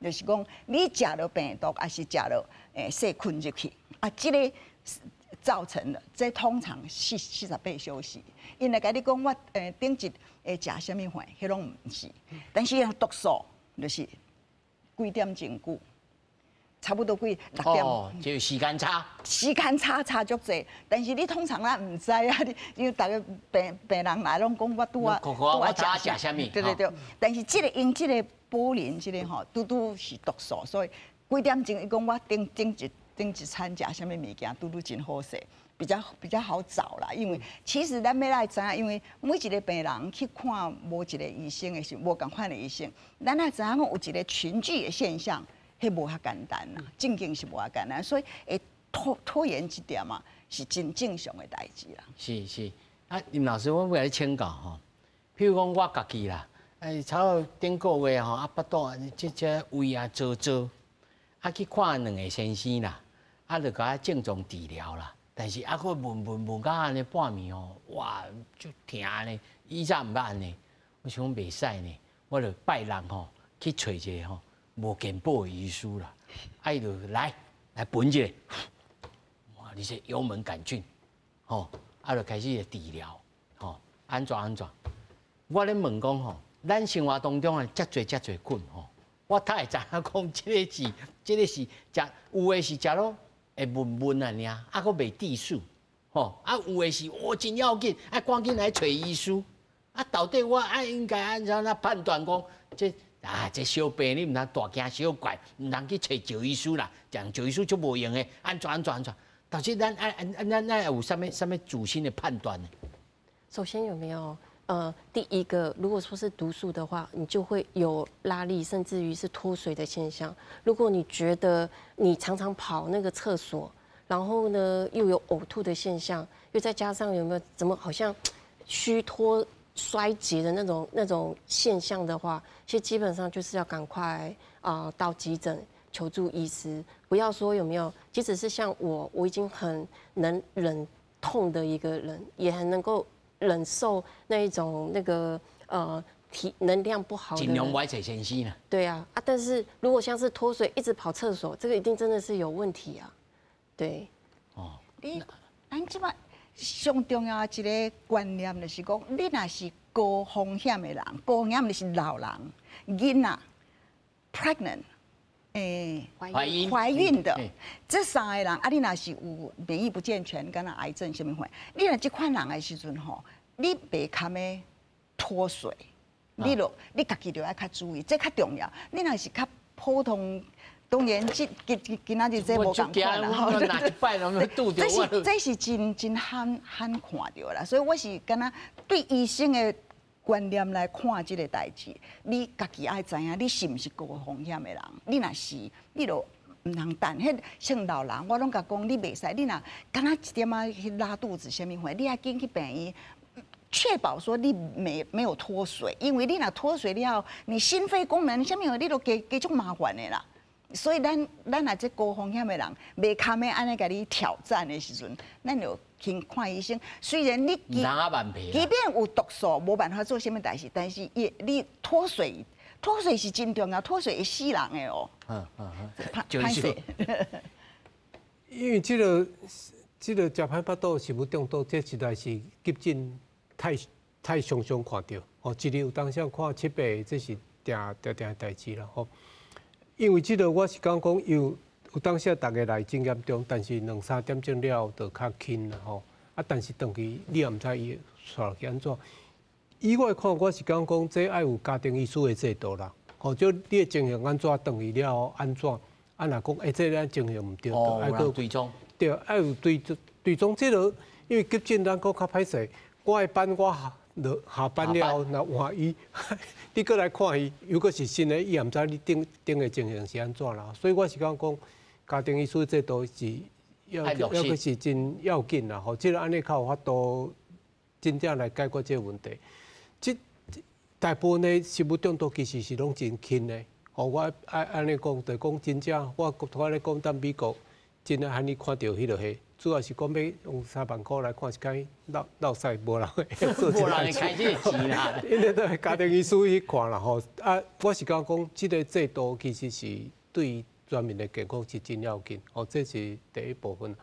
就是讲，你食了病毒，还是食了细菌入去，啊，这个造成的，这通常48小时。因来甲你讲，我顶一食什么饭，迄拢毋是。但是毒素就是几点钟久，差不多6点。哦，就时间差。时间差足济，但是你通常咱唔知啊，因为大家病人来拢讲我拄啊食啥物？对。但是因这个保龄这个吼，拄是毒素，所以几点钟伊讲我顶一餐食啥物物件，拄真好势。比较好找啦，因为其实咱要来知影，因为每一个病人去看无一个医生的时候，无共款的医生，咱来知影讲有一个群聚的现象，迄无遐简单啦，正经是无遐简单，所以会拖延一点嘛，是真正常的代志啦。是，啊，林老师，我为你请教吼，譬如讲我家己啦，差不多顶个月吼，巴肚这胃啊做，啊去看2个先生啦，啊就甲我症状治疗啦。但是啊，佫问到安尼半暝哦，哇，就疼呢，医生毋捌安尼，我想讲袂使呢，我就拜六吼去找一个吼无健保的医师啦，啊伊就来分一个，哇，你是幽门杆菌，吼，啊就开始治疗，吼，安怎？我咧问讲吼，咱生活当中啊，遮侪菌吼，我才会知影讲，这个是食有的是食咯。会闷啊，尔啊，佫袂致死，吼啊，有诶是我真要紧，啊，赶紧来找医师，啊，到底我应该按怎判断讲，这小病你毋通大惊小怪，毋通去找赵医师啦，讲赵医师就无用诶，安怎？到底咱有啥物主心的判断呢？首先有没有？第一个，如果说是毒素的话，你就会有拉力，甚至于是脱水的现象。如果你觉得你常常跑那个厕所，然后呢又有呕吐的现象，又再加上有没有怎么好像虚脱衰竭的那种现象的话，其实基本上就是要赶快到急诊求助医师。不要说有没有，即使是像我已经很能忍痛的一个人，也很能够忍受那一种体能量不好的人，尽量歪找先生啦。对啊，但是如果像是脱水一直跑厕所，这个一定真的是有问题啊。对。哦。咱即摆上重要的一个观念就是讲，你若是高风险的人，高风险就是老人、囡仔、pregnant。怀孕的这3个人，啊，你若是有免疫不健全，敢若癌症什么款，你若这款人的时阵吼，你袂堪的脱水，你家己就要较注意，这较重要。你若是较普通，当然今仔日这无共款啦吼。这是真罕看到啦，所以我是敢若对医生的观念来看这个代志，你家己爱知影，你是毋是高风险的人？你若是，你就唔通等。迄像老人，我拢甲讲，你袂使，你若敢若一点啊去拉肚子，什么货，你要紧去病院，确保说你没有脱水，因为你若脱水了，你心肺功能什么货，你都加足麻烦的啦。所以咱若这高风险的人，袂堪要安尼甲你挑战的时阵，咱就去看医生。虽然你即便有毒素，无办法做什么代志，但是你脱水是真重要，脱水会死人的哦。歹势。因为这个食歹巴肚、食物中毒，这实在是急诊太常看到。哦，一日有当时看7、8，这是定代志啦。吼。因为这个我是讲有当时大家来真严重，但是2、3点钟了就较轻啦吼。啊，但是回去你也毋知伊刷落去安怎。以我看，我是讲这爱有家庭医师的制度啦。吼，就你的情形安怎，回去了安怎？啊，若讲这咱情形唔对，爱个追踪。对，爱有追踪。这个因为急诊咱讲较歹势，我的班我下班了，那换伊，你过来看伊，如果是新的，伊也毋知你顶的情形是安怎啦。所以我是讲家庭医师制度是要个是真要紧啦。吼，即个安尼较有法度真正来解决这个问题。即大部分的食物中毒其实是拢真轻的。吼，我爱安尼讲，就讲真正我咧讲，咱美国真安尼看到迄落去。主要是讲要用3万块来看一间落屎无人会做无人会开这个钱啦。因为都系家庭医师去看啦吼。啊，我是讲这个制度其实是对全民的健康是真要紧。哦，这是第一部分。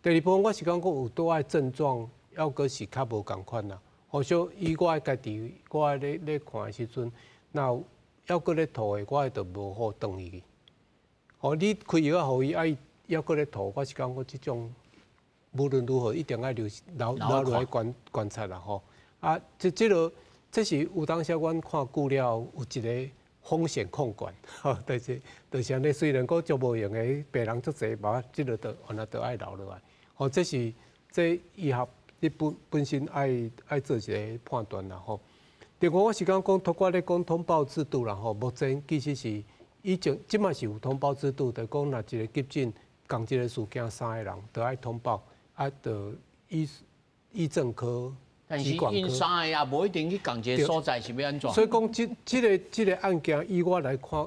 第二部分我是讲有多爱症状，要个是较无共款啦。好像以我家己我咧看的时阵，那要个咧吐的，我就无好转伊去。哦，你开药啊，互伊爱还搁咧吐，我是感觉即种无论如何一定要留落来观察啦吼。啊，这是有当时阮看久了，有一个风险控管，吼，就是安尼。虽然讲足无用的，病人足侪，嘛，即个原来爱留落来。吼，这医学你本身爱做一个判断啦吼。另外，我是讲透过咧讲通报制度啦吼，目前其实是以前即卖是有通报制度，就讲若一个急诊共一个事件3个人，都爱通报，就医政科。但是因三个也无一定去共一个所在是要安怎？所以讲，这个案件以我来看，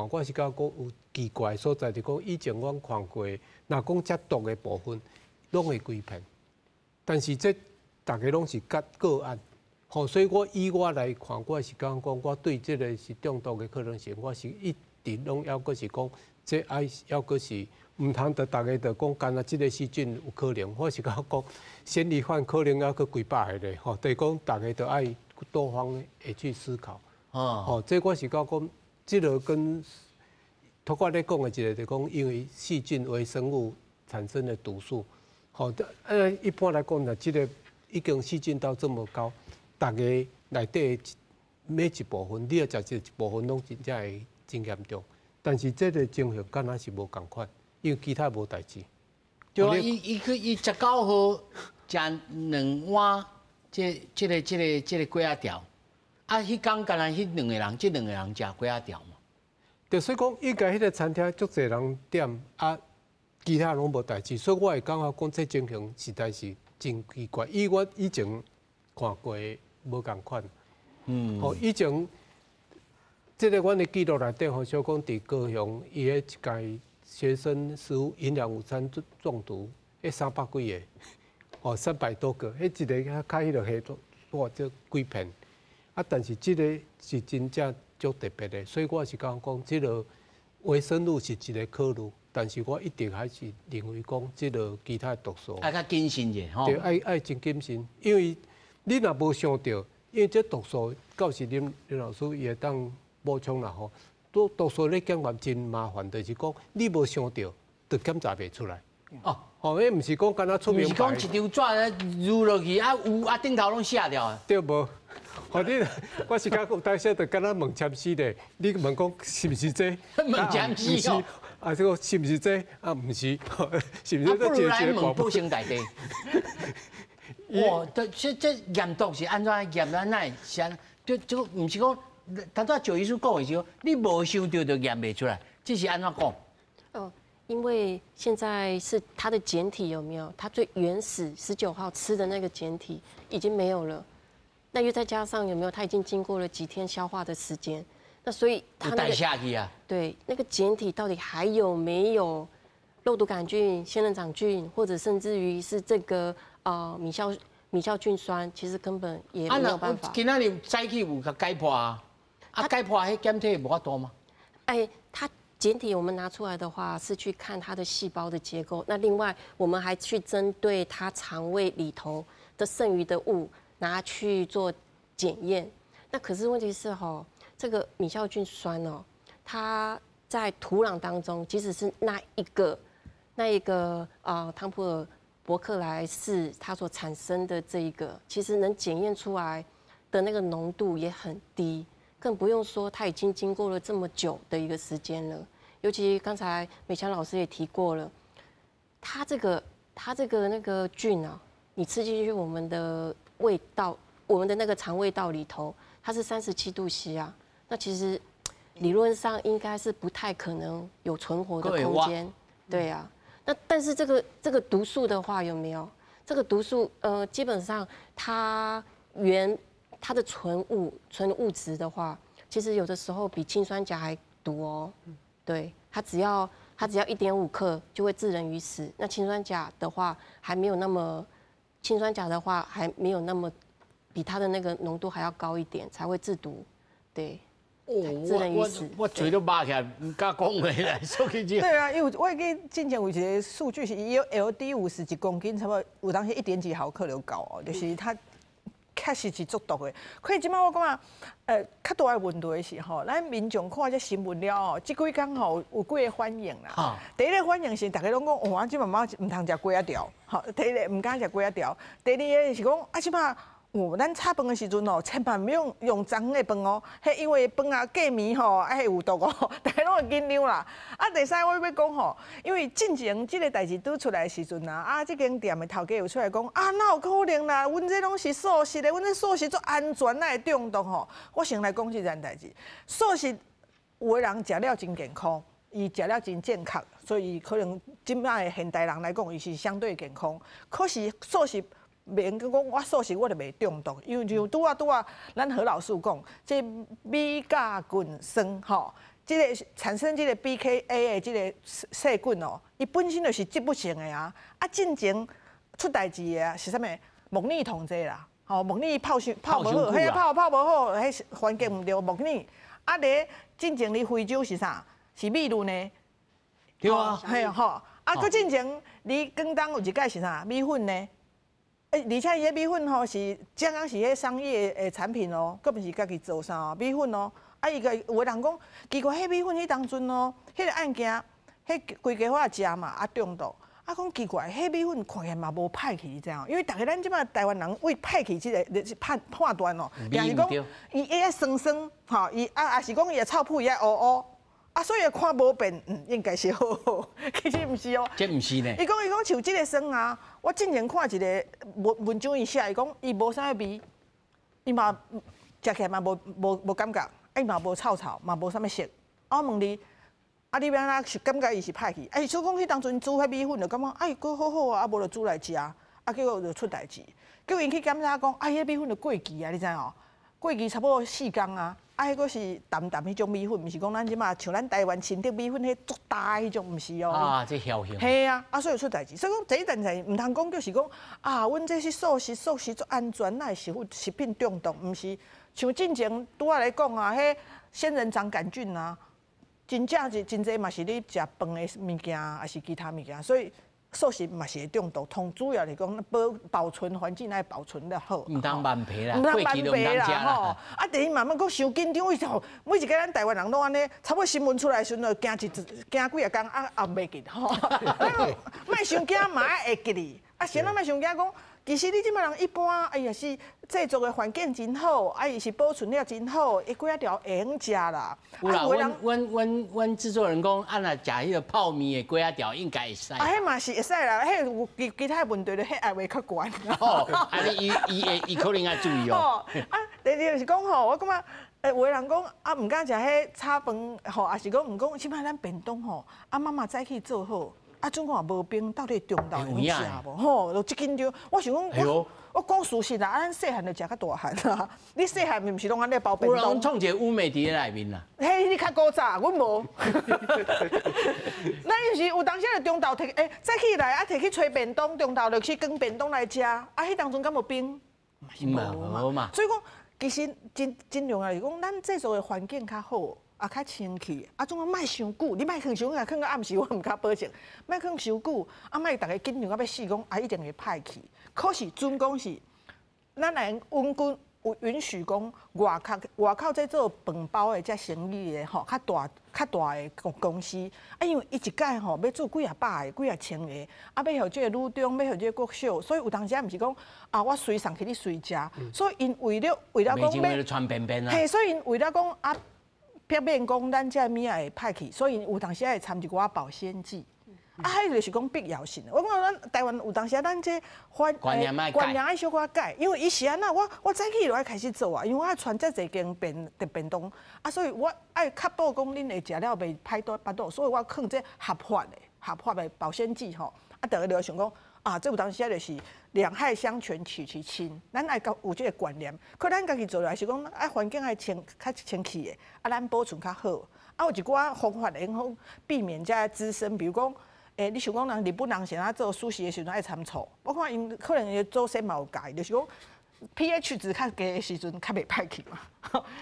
我是感觉有奇怪的所在，就讲以前阮看过，若讲接毒的部分，拢会规骗。但是这大家拢是个案，吼，所以以我来看，我是讲我对这个是中毒的可能性，我是一直拢要阁是讲，这要阁是。唔通得大家就讲，干那即个细菌有可能，我是讲嫌疑犯可能要去几百个咧，吼，就是讲大家都爱多方会去思考。哦，这我是讲，即个跟透过咧讲的一个，就讲因为细菌微生物产生的毒素，吼，一般来讲，若即个已经细菌到这么高，大家内底每一部分，你要食一部分拢真正会真严重，但是这个情形敢若是无共款。因为其他无代志，对啊，伊19号食2碗，这个鸡仔条，啊，迄天干那迄2个人，这2个人食鸡仔条嘛。就所以讲，应该迄个餐厅足侪人点，啊，其他拢无代志，所以我会感觉讲这情形实在是真奇怪。以我以前看过无共款，哦，以前这个阮的记录内底，好像讲伫高雄，伊迄一间。学生食物营养午餐中毒，迄300几个，哦，300多个，迄一个开迄个黑哇，这几片，啊，但是这个是真正足特别的，所以我是讲这个微生物是一个考虑，但是我一定还是认为讲这个其他毒素，爱较谨慎者吼，对，爱真谨慎，因为你若无想到，因为这毒素到时林老师也当补充啦吼。毒素咧检验真麻烦，就是讲你无想到，就检查袂出来。哦，迄毋是讲干那出名牌。毋是讲一张纸入落去，有顶头拢写掉啊。对无？好你，我是讲有当时就干那问签诗咧，你问讲是毋是这？问签诗哦。啊，这个是毋是这？啊，毋是，是毋是？不如来问保险大地。哇，这验毒是安怎验安奈？就毋是讲。他在9医师讲的时候，你无想到就验袂出来，这是安怎讲？哦，因为现在是它的简体有没有？它最原始19号吃的那个简体已经没有了，那又再加上有没有？它已经经过了几天消化的时间，那所以它带下去啊。对，那个简体到底还有没有肉毒杆菌、仙人掌菌，或者甚至于是这个米酵菌酸，其实根本也没有办法。今仔日早起有甲解剖啊？啊，解剖迄检体无法度吗？哎，它简体我们拿出来的话，是去看它的细胞的结构。那另外，我们还去针对它肠胃里头的剩余的物拿去做检验。那可是问题是这个米酵菌酸它在土壤当中，即使是那一个汤普尔伯克莱氏它所产生的这一个，其实能检验出来的那个浓度也很低。更不用说，它已经经过了这么久的一个时间了。尤其刚才美强老师也提过了，它这个那个菌啊，你吃进去我们的味道，我们的那个肠胃道里头，它是37度 C 啊。那其实理论上应该是不太可能有存活的空间，对啊。那但是这个毒素的话有没有？这个毒素基本上它的纯物质的话，其实有的时候比氰酸钾还毒哦。对，它只要1.5克就会致人于死。那氰酸钾的话还没有那么比它的那个浓度还要高一点，才会致毒。对，致人于死。我嘴都麻起来，唔敢讲话来，说起这。对啊，因为我记之前有一个数据是，伊有 LD50 1公斤，差不多有当时1.几毫克就高哦，就是它确实是足毒的。可是即摆我感觉，较大的问题是吼，咱民众看这新闻了哦，即几工吼有几个反应啦。第一个反应是大家拢讲，哦，即妈妈唔通食鸡仔条，吼，第一个唔敢食鸡仔条。第二个是讲，即摆。咱炒饭的时阵哦，千万唔用脏的饭哦，迄因为饭啊过暝吼，迄有毒哦，大家拢会紧张啦。啊，第三我要讲吼，因为进前即个代志拄出来的时阵啊，即间店的头家有出来讲啊，哪有可能啦？阮这拢是素食的，阮这素食做安全，哪会中毒吼？我先来讲一件代志，素食有的人食了真健康，伊食了真健康，所以可能即摆的现代人来讲，伊是相对健康。可是素食免讲我素食我就袂中毒，因为就拄啊，咱何老师讲，这米甲菌酸吼，这个产生这个 BKA 的这个细菌哦，伊本身就是植物性的啊。啊，进前出代志的啊是啥物？莫尼同济啦，吼，莫尼泡无好，迄泡无好，迄环境毋对，莫尼。啊，咧进前伫非洲是啥？是米露呢？对啊，嘿吼。啊，佮进前伫广东有一届是啥？米粉呢？而且伊迄米粉吼是正讲是迄商业的产品哦，佮毋是家己做啥哦，米粉哦。啊，伊个有的人讲，奇怪，迄米粉迄当阵哦，迄个案件，迄规家伙食嘛，啊中毒。啊，讲奇怪，迄米粉看起来嘛无歹去，你知影？因为大家咱即摆台湾人为歹去即个判断哦，也是讲伊爱酸酸，吼，伊也是讲伊的臭屁伊爱乌乌。啊，所以看无变，应该是好好，其实毋是哦。这毋是呢。伊讲像即个酸啊，我之前看一个文章伊写，伊讲伊无啥物味，伊嘛食起来嘛无感觉，伊嘛无臭，嘛无啥物色。啊，我问你，啊你要是感觉伊是歹去？所以讲迄当阵煮迄米粉就感觉伊佫好好啊，啊无就煮来食，啊结果就出代志，结果因去检查讲，迄米粉就过期啊，你知哦？过期差不多4天啊。啊，迄个是淡迄种米粉，毋是讲咱即马像咱台湾清德米粉迄足大迄种，毋是哦。啊，这侥幸。系啊，所以出代志。所以讲第一件事，毋通讲就是讲啊，阮这是素食足安全，哪会食品中毒？毋是，像之前拄仔来讲啊，迄仙人掌杆菌啊，真正是真济嘛是你食饭的物件，还是其他物件，所以。素食嘛是会中毒，主要是讲保存环境爱保存得好。唔当慢皮啦，唔当慢皮啦吼。啊，第二慢慢讲伤紧张，为啥？每一个咱台湾人拢安尼，差不多新闻出来的时阵，惊几啊工啊袂记吼。莫伤惊嘛会记哩，啊，先咱莫伤惊讲。其实你即摆人一般，哎呀是制作的环境真好，啊伊是保存了真好，伊几啊条会用食啦。有啦，阮制作人讲，按若食迄个泡面的鸡仔条应该会使。啊，迄嘛是会使啦，迄有其他问题咧，迄爱会较悬。哦，啊伊可能爱注意哦。啊，第二就是讲吼，我感觉。有的人讲啊，唔敢食迄炒饭，吼，也是讲唔讲，即摆咱便当吼，啊妈妈早起做好。啊，总讲无冰，到底中到会食无？吼，就即紧张。我想讲，我讲事实啦，咱细汉就食较大汉啦。你细汉毋是拢安尼包便当？有人创一个乌梅伫咧内面啦。嘿，你较古早，阮无。咱就是有当时就中昼摕，早起来啊，摕去吹便当，中昼就去卷便当来食。啊，迄当阵敢无冰？无嘛。所以讲，其实真重要是讲，咱制作的环境较好。啊，较清气，啊，总讲莫伤久，你莫放伤久，放到暗时我毋敢保证，莫放伤久，啊，莫大家紧张啊要死讲，啊，一定会歹去。可是准讲是，咱来有允许讲外口在做饭包的这生意的吼，较大的公司，啊，因为伊一届吼要做几啊百个、几啊千个，啊，要互这个女中，要互这个国小，所以有当时毋是讲啊，我随送去你随食，所以因为了讲要传便便啊，嘿，所以因为了讲啊。避免讲咱这物也会歹去，所以有当时会掺一寡保鲜剂。啊，迄就是讲必要性。我讲咱台湾有当时咱这观念爱小可改，因为伊是安那，我早起就爱开始做啊，因为我爱传这侪间便当，啊，所以我爱确保讲恁会食了袂歹巴肚，所以我放这合法的保鲜剂吼。啊，大家就想讲啊，这有当时就是两害相权取其轻，咱爱有这个观念。可咱家己做来是讲，爱环境爱较清气的，啊，咱保存较好。啊，有一寡方法能够避免这滋生，比如讲。你想讲人日本人是安做苏食的时阵爱掺醋，我看因可能伊祖先嘛有教，就是讲 pH 值较低的时阵较袂歹去嘛，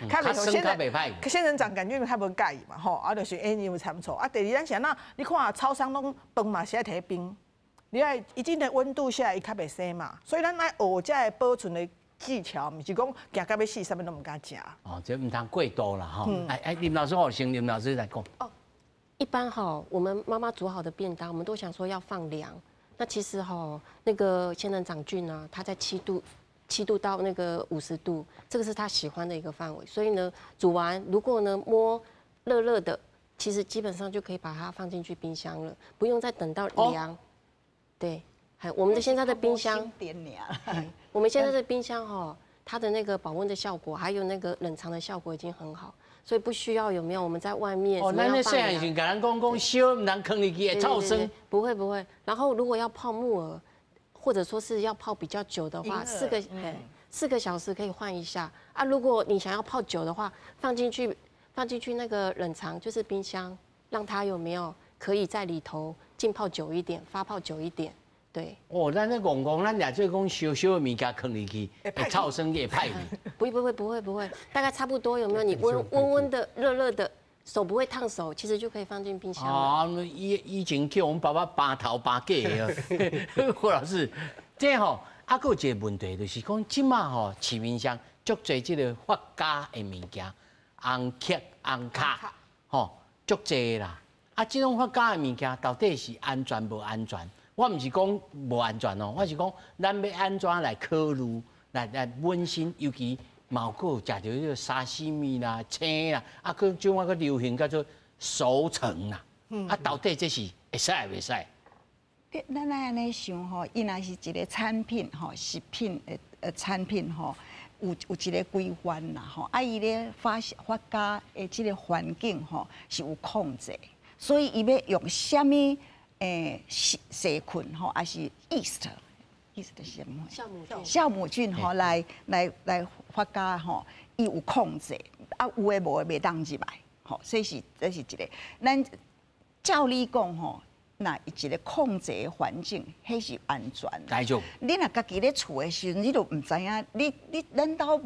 较袂歹。仙人掌杆菌较无介意嘛，吼，啊就是因有掺醋。啊，第二咱是安那，你看超商拢饭嘛是爱摕冰，你爱一定的温度下伊较袂生嘛，所以咱爱学这保存的技巧，不是讲行到要死，啥物都唔敢食。哦，这唔通过多啦哈。林老师好，请林老师来讲。哦，一般我们妈妈煮好的便当，我们都想说要放凉。那其实那个仙人掌菌啊，它在7度到那个50度，这个是它喜欢的一个范围。所以呢，煮完如果呢摸热热的，其实基本上就可以把它放进去冰箱了，不用再等到凉。对。我们的现在的冰箱，我们现在的冰箱它的那个保温的效果，还有那个冷藏的效果已经很好，所以不需要有没有我们在外面哦，那细汉时跟咱讲烧唔能坑里去会臭生，不会。然后如果要泡木耳，或者说是要泡比较久的话，4个小时可以换一下啊。如果你想要泡久的话，放进去那个冷藏，就是冰箱，让它有没有可以在里头浸泡久一点，发泡久一点。对哦，咱咧讲，咱俩做讲烧的物件放入去，会臭生也派去。不会，大概差不多有没有？你温的、热的，手不会烫手，其实就可以放进冰箱了。啊，以前叫我们爸爸扒头扒脚的。胡老师，这还有一个问题，就是讲即马市面上足侪即个发家的物件，红漆、红卡，足侪啦。啊，这种发家的物件到底是安全无安全？我唔是讲无安全哦，我是讲咱要安怎来考虑，来温馨，尤其毛有食到迄个沙西米啦、青啦，佮即款佮流行叫做熟成啦，到底这是会使袂使？咱安尼想伊若是一个产品食品产品有一个规范啦伊咧发家的即个环境是有控制，所以伊要用啥物？细菌还是 yeast 是什么？酵母菌来发家伊有控制，有诶无诶袂当入来，所以这是一个。咱照理讲那一个控制的环境，迄是安全。大丈夫。你若家己咧厝的时阵，你都唔知影，咱兜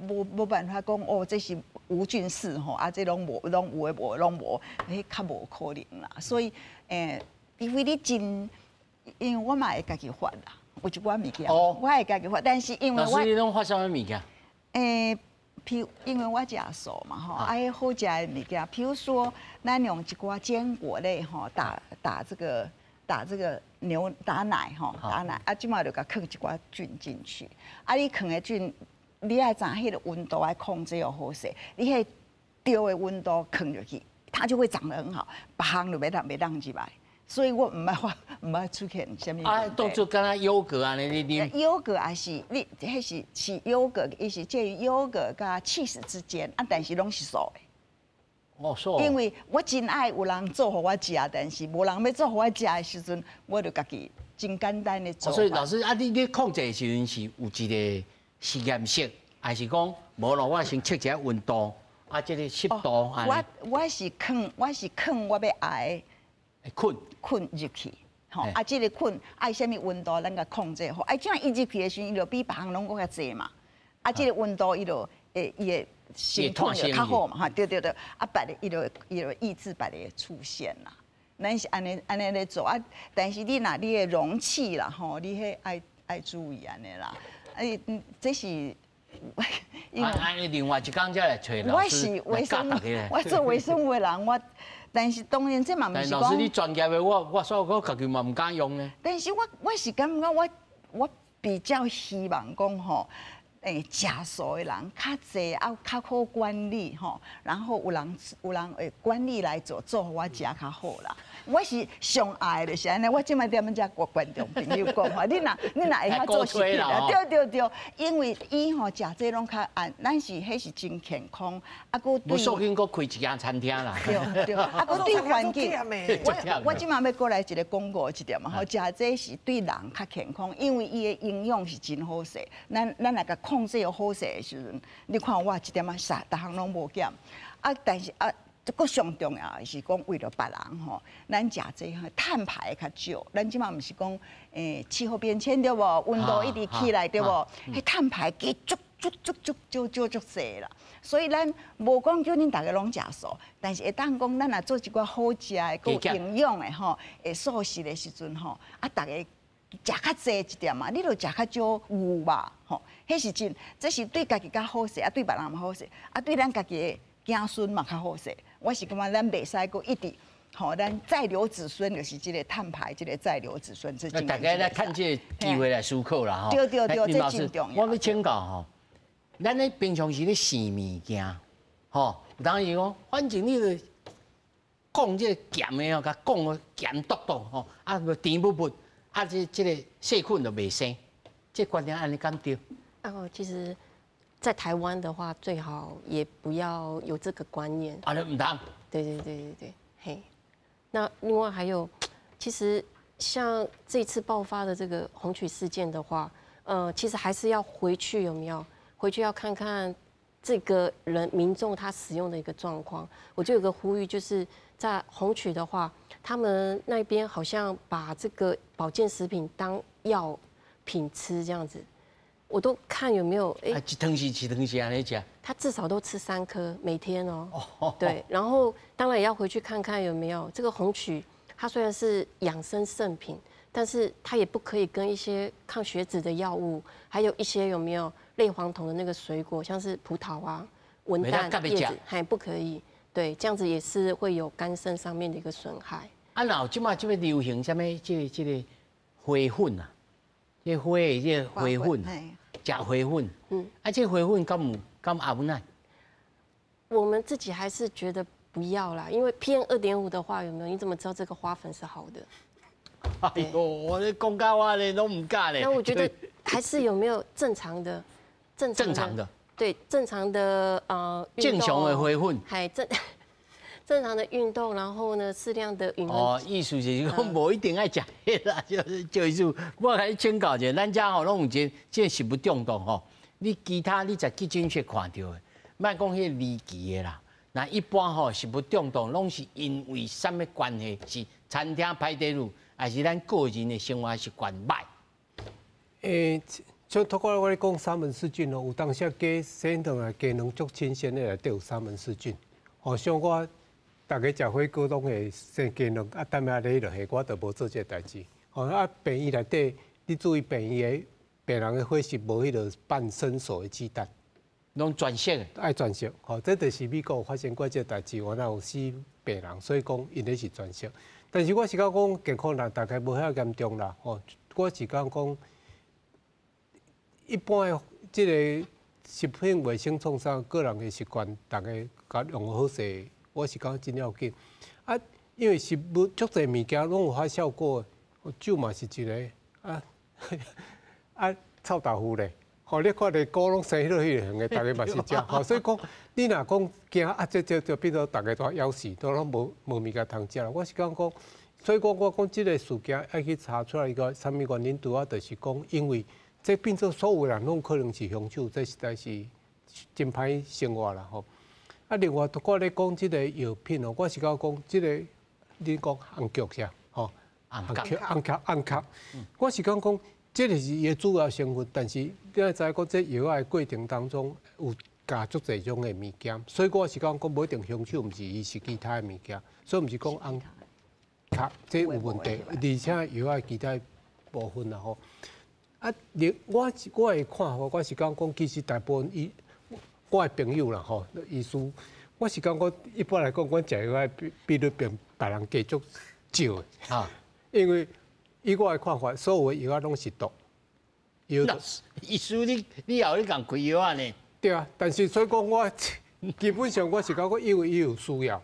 无办法讲这是无菌室这拢有诶无拢无，迄较无可能啦。所以除非你因为我嘛会家己发啦，有一寡物件，我会家己发，但是因为老师你拢发啥物物件？因为我食素嘛好食的物件，譬如说，咱用一寡坚果类打这个打奶即马就甲放一寡菌进去，你放的菌，你爱知迄个温度爱控制又好势，你迄对的温度放入去，它就会长得很好，别项就袂当入来。所以我唔爱出现什么问题。当作敢若优格安尼你啉。优格也是，你迄是优格，伊是介于优格甲cheese之间，但是拢是素的。哦，素。因为我真爱有人做互我食，但是无人要做互我食的时阵，我就家己真简单的做。所以老师你控制的时阵是有一个实验室，还是讲无咯？我先测一下温度，这个湿度。我是放我要爱的。菌入去，这个菌爱什么温度，咱甲控制好。这样伊入去的时阵，伊就比别项拢搁较济嘛。这个温度伊就伊的系统就较好嘛，对。别的伊就抑制别的出现啦。咱是安尼咧做但是你的容器啦你迄爱注意安尼啦。这是。另外一工才来找老师来教大家。我做卫生的人，但是当然这嘛不是讲。老师你专业的，我家己嘛唔敢用呢。但是我是感觉我比较希望讲食素的人较济较好管理然后有人会管理来做互我食较好啦。我是上爱的就是安尼，我即摆踮咱遮观众朋友讲你若会晓做食品啊，对，因为伊食这拢较安，迄是真健康，佫对。无索性佫开一间餐厅啦。对，佫对环境。我即摆要过来一个广告一点嘛，食这是对人较健康，因为伊的营养是真好势。咱若甲控制好势的时阵，你看我一点啥，逐项拢无减，但是佫上重要的是讲为了别人咱食这碳排较少。咱即马毋是讲气候变迁对无？温度一直起来对无？迄碳排计足济啦。所以咱无讲叫恁大家拢食素，但是会当讲咱若做一寡好食的、够营养的会素食的时阵大家食较济一点嘛，你就食较少有吧，吼，迄是真，这是对家己较好势，啊对别人嘛好势，啊对咱家己的子孙嘛较好势。我是感觉咱袂使搁一直，吼，咱再留子孙就是这个碳排，这个再留子孙，这大家来看这个机会来思考啦，吼。对，这真重要。我要请教吼，咱咧平常时咧生物件，吼，有当时讲，反正你个讲这个咸的哦，甲讲个咸笃笃吼，啊，甜不不。啊，这个细菌就袂生，这观念安尼敢对？其实，在台湾的话，最好也不要有这个观念。啊，你唔当？对，嘿。那另外还有，其实像这次爆发的这个红曲事件的话，其实还是要回去有没有？回去要看看这个民众他使用的一个状况。我就有个呼吁，就是在红曲的话。他们那边好像把这个保健食品当药品吃这样子，我都看有没有一汤匙安尼吃。他至少都吃3颗每天哦。对，然后当然也要回去看看有没有这个红曲，它虽然是养生圣品，但是它也不可以跟一些抗血脂的药物，还有一些有没有类黄酮的那个水果，像是葡萄啊、文旦叶子，还不可以。对，这样子也是会有肝肾上面的一个损害。啊，然后即马个流行什么？这个花粉啊，这花的这花粉，食花粉。这花粉敢阿不难？我们自己还是觉得不要啦，因为 PM2.5的话，有没有？你怎么知道这个花粉是好的？哎呦，我咧讲到我咧都唔敢咧。那我觉得还是有没有正常的？对，正常的正常的花粉，还正常的运动，然后呢，适量的饮用。意思就是讲，无一定爱食迄啦，就意思。我甲你请教者，咱遮吼拢有这食物中毒吼，你其他你在急诊室看到的，莫讲迄离奇的啦。那一般吼食物中毒拢是因为什么关系？是餐厅排队路，还是咱个人的生活习惯歹？像透过我咧讲沙门氏菌哦，有当时鸡生落来鸡卵足新鲜的内底有沙门氏菌。哦，像我大家食火锅拢会生鸡卵，啊，等下咧就下我就无做这代志。哦，啊，病院内底你注意病院的病人的伙食无迄个半生熟的鸡蛋，拢全熟的，爱全熟。哦，这就是美国发生过这代志，我那有死病人，所以讲因咧是全熟。但是我是讲健康人大概无遐严重啦。哦，我是讲。一般的这个食品卫生创伤，个人的习惯，大家甲用好势，我是讲真要紧。啊，因为食物足侪物件拢有发效果，酒嘛是一个臭豆腐咧，吼，你看咧菇拢生迄落迄个样个，大家嘛是食，吼，所以讲你若讲惊这变做大家都枵死，都拢无物件通食啦。我是讲，所以讲我讲这个事件要去查出来一个啥物原因，主要就是讲因为。这变做所有人拢可能是凶手，这实在是真歹生活啦吼。啊，另外我咧讲即个药品哦，我是讲即个你讲红曲是啊，吼，红曲，我是讲这个是伊的主要成分，但是你要知讲这药的过程当中有加足侪种的物件，所以我是讲无一定凶手，毋是伊是其他的物件，所以毋是讲红曲这有问题，而且药的其他部分啦吼。啊，我的看法，我是讲，其实大部分我的朋友啦吼，医师，我是讲，一般来讲，我食药比率比别人加足少的。啊，因为以我的看法，所有的药拢是毒。药，医师你也有咧讲开药啊呢？对啊，但是所以讲我基本上我是讲，因为伊有需要，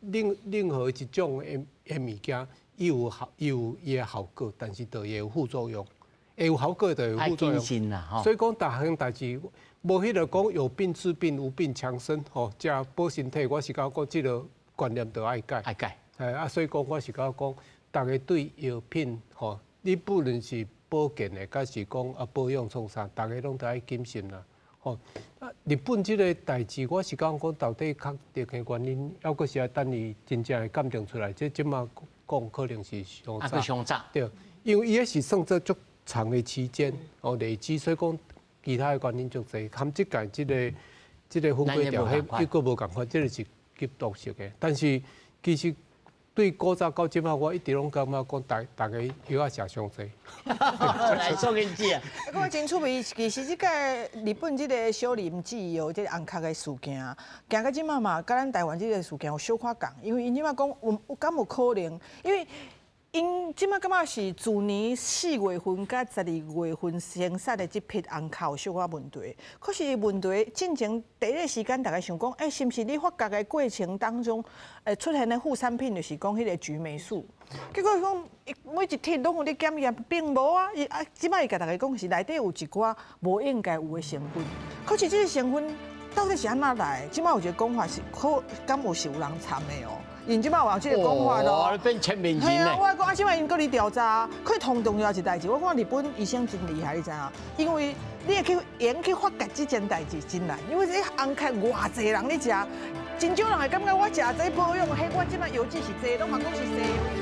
任何一种的物件，伊有伊的效果，但是就也有副作用。会有效果就有副作用，所以讲大项代志，无迄个讲有病治病，无病强身，吼，食保身体。我是讲即个观念就爱改。啊，所以讲我是讲大家对药品，吼，你不论是保健的，甲是讲保养创啥，大家拢得爱谨慎啦，吼。啊，日本即个代志，我是讲到底确定的原因，抑阁是要等伊真正会鉴定出来。即马讲可能是上早，对，因为伊也是算做足。长的期间哦累积，所以讲其他的原因足侪，含即届即个分配条迄一个无共款，即个是吸毒式的。但是其实对古早到即摆，我一直拢感觉讲大家药啊食上济。来说给你知啊。我真趣味，其实即个日本即个小林子哦，即个红壳的事件，行到即马嘛，甲咱台湾即个事件有小可共，因为因即马讲有敢有可能，因为。因即马感觉是去年4月份甲12月份生产的即批红壳有小可问题，可是问题进前第一个时间，大家想讲，是毋是你发酵的过程当中，出现的副产品就是讲迄个菊霉素，结果讲每一天拢有咧检验，并无啊，即摆伊甲大家讲是内底有一寡无应该有的成分，可是即个成分到底是安怎来？即摆有一个讲法是，敢有是有人掺的哦。因即摆有即个讲法咯，变全面性啊，我讲即摆因搁咧调查，可同重要一代志。我讲日本医生真厉害，你知影？因为你会去研去发觉即件代志真难，因为这红壳偌济人咧食，真少人会感觉我食这保养，迄我即摆药剂是济，拢嘛讲是西药。